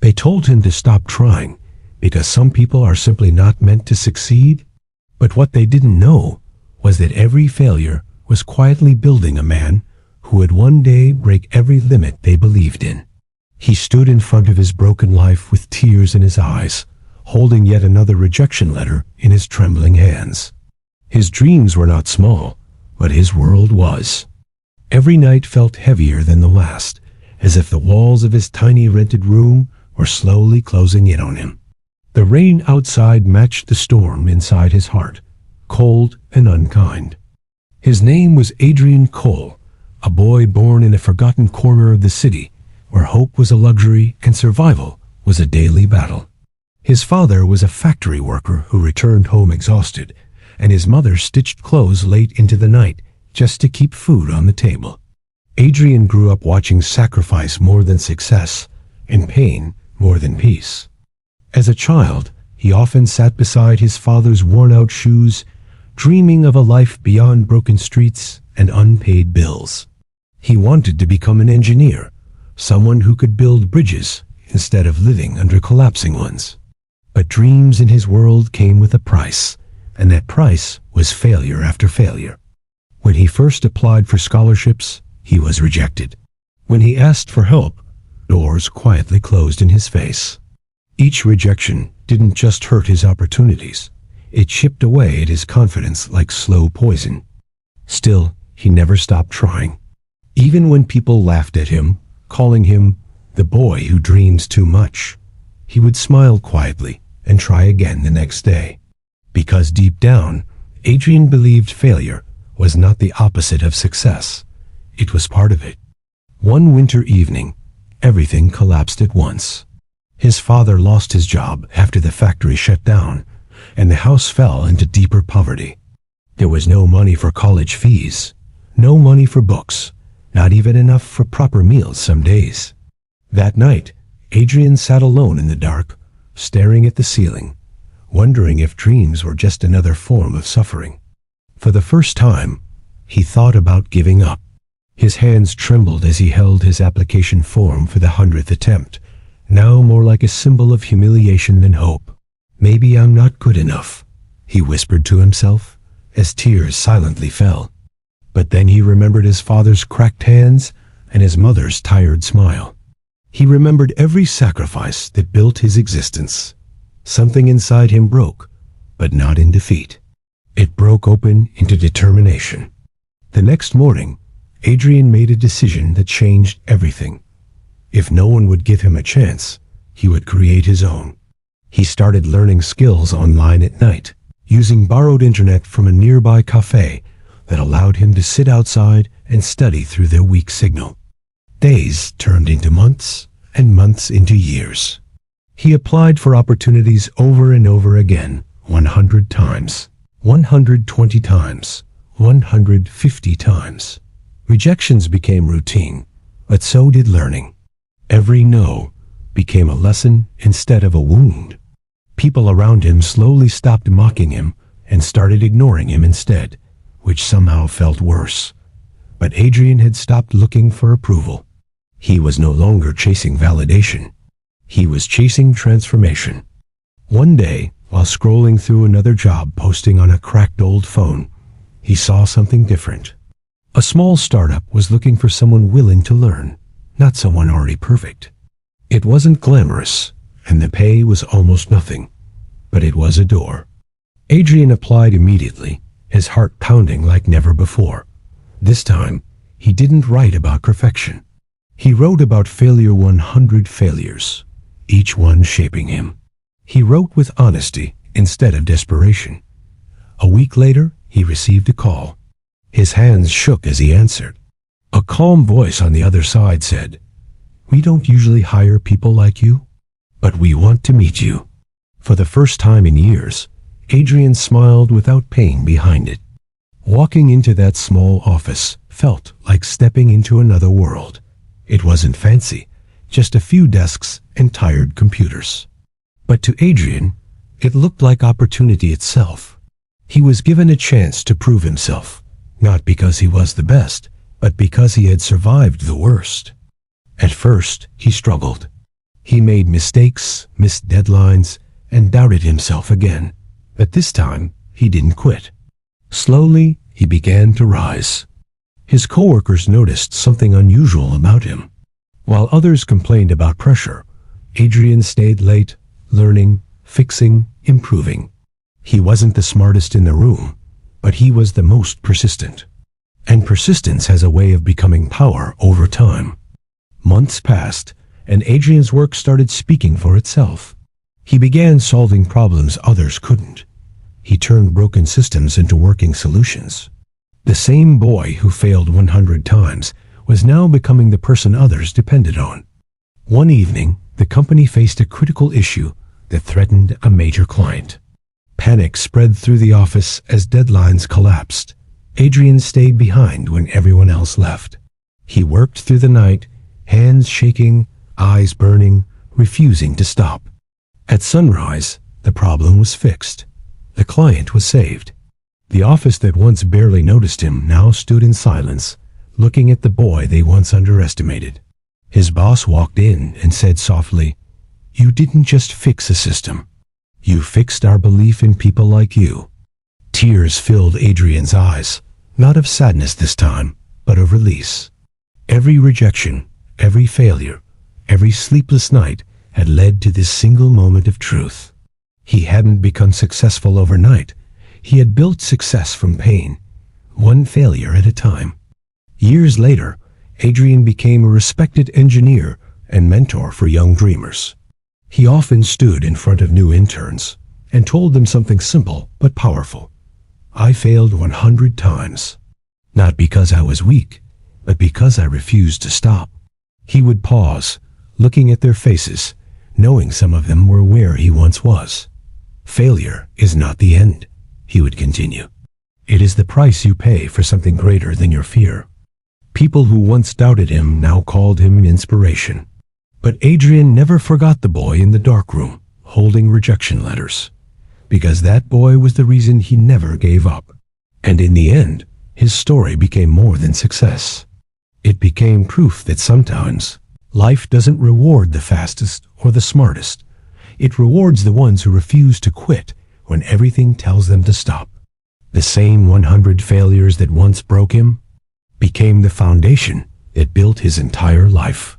They told him to stop trying, because some people are simply not meant to succeed. But what they didn't know was that every failure was quietly building a man who would one day break every limit they believed in. He stood in front of his broken life with tears in his eyes, holding yet another rejection letter in his trembling hands. His dreams were not small, but his world was. Every night felt heavier than the last, as if the walls of his tiny rented room were slowly closing in on him. The rain outside matched the storm inside his heart, cold and unkind. His name was Adrian Cole, a boy born in a forgotten corner of the city, where hope was a luxury and survival was a daily battle. His father was a factory worker who returned home exhausted, and his mother stitched clothes late into the night just to keep food on the table. Adrian grew up watching sacrifice more than success, and pain more than peace. As a child, he often sat beside his father's worn-out shoes, dreaming of a life beyond broken streets and unpaid bills. He wanted to become an engineer, someone who could build bridges instead of living under collapsing ones. But dreams in his world came with a price, and that price was failure after failure. When he first applied for scholarships, he was rejected. When he asked for help, doors quietly closed in his face. Each rejection didn't just hurt his opportunities, it chipped away at his confidence like slow poison. Still, he never stopped trying. Even when people laughed at him, calling him the boy who dreams too much, he would smile quietly and try again the next day. Because deep down, Adrian believed failure was not the opposite of success. It was part of it. One winter evening, everything collapsed at once. His father lost his job after the factory shut down, and the house fell into deeper poverty. There was no money for college fees, no money for books, not even enough for proper meals some days. That night, Adrian sat alone in the dark, staring at the ceiling, wondering if dreams were just another form of suffering. For the first time, he thought about giving up. His hands trembled as he held his application form for the 100th attempt, now more like a symbol of humiliation than hope. "Maybe I'm not good enough," he whispered to himself, as tears silently fell. But then he remembered his father's cracked hands and his mother's tired smile. He remembered every sacrifice that built his existence. Something inside him broke, but not in defeat. It broke open into determination. The next morning, Adrian made a decision that changed everything. If no one would give him a chance, he would create his own. He started learning skills online at night, using borrowed internet from a nearby cafe that allowed him to sit outside and study through their weak signal. Days turned into months, and months into years. He applied for opportunities over and over again, 100 times, 120 times, 150 times. Rejections became routine, but so did learning. Every no became a lesson instead of a wound. People around him slowly stopped mocking him and started ignoring him instead, which somehow felt worse. But Adrian had stopped looking for approval. He was no longer chasing validation. He was chasing transformation. One day, while scrolling through another job posting on a cracked old phone, he saw something different. A small startup was looking for someone willing to learn, not someone already perfect. It wasn't glamorous, and the pay was almost nothing, but it was a door. Adrian applied immediately, his heart pounding like never before. This time, he didn't write about perfection. He wrote about failure 100 failures, each one shaping him. He wrote with honesty instead of desperation. A week later, he received a call. His hands shook as he answered. A calm voice on the other side said, "We don't usually hire people like you, but we want to meet you." For the first time in years, Adrian smiled without pain behind it. Walking into that small office felt like stepping into another world. It wasn't fancy, just a few desks and tired computers. But to Adrian, it looked like opportunity itself. He was given a chance to prove himself, not because he was the best, but because he had survived the worst. At first, he struggled. He made mistakes, missed deadlines, and doubted himself again. But this time, he didn't quit. Slowly, he began to rise. His coworkers noticed something unusual about him. While others complained about pressure, Adrian stayed late, learning, fixing, improving. He wasn't the smartest in the room, but he was the most persistent. And persistence has a way of becoming power over time. Months passed, and Adrian's work started speaking for itself. He began solving problems others couldn't. He turned broken systems into working solutions. The same boy who failed 100 times was now becoming the person others depended on. One evening, the company faced a critical issue that threatened a major client. Panic spread through the office as deadlines collapsed. Adrian stayed behind when everyone else left. He worked through the night, hands shaking, eyes burning, refusing to stop. At sunrise, the problem was fixed. The client was saved. The office that once barely noticed him now stood in silence, looking at the boy they once underestimated. His boss walked in and said softly, "You didn't just fix a system. You fixed our belief in people like you." Tears filled Adrian's eyes, not of sadness this time, but of release. Every rejection, every failure, every sleepless night had led to this single moment of truth. He hadn't become successful overnight. He had built success from pain, one failure at a time. Years later, Adrian became a respected engineer and mentor for young dreamers. He often stood in front of new interns and told them something simple but powerful. "I failed 100 times, not because I was weak, but because I refused to stop." He would pause, looking at their faces, knowing some of them were where he once was. "Failure is not the end," he would continue. "It is the price you pay for something greater than your fear." People who once doubted him now called him inspiration. But Adrian never forgot the boy in the darkroom, holding rejection letters. Because that boy was the reason he never gave up. And in the end, his story became more than success. It became proof that sometimes, life doesn't reward the fastest or the smartest. It rewards the ones who refuse to quit when everything tells them to stop. The same 100 failures that once broke him became the foundation that built his entire life.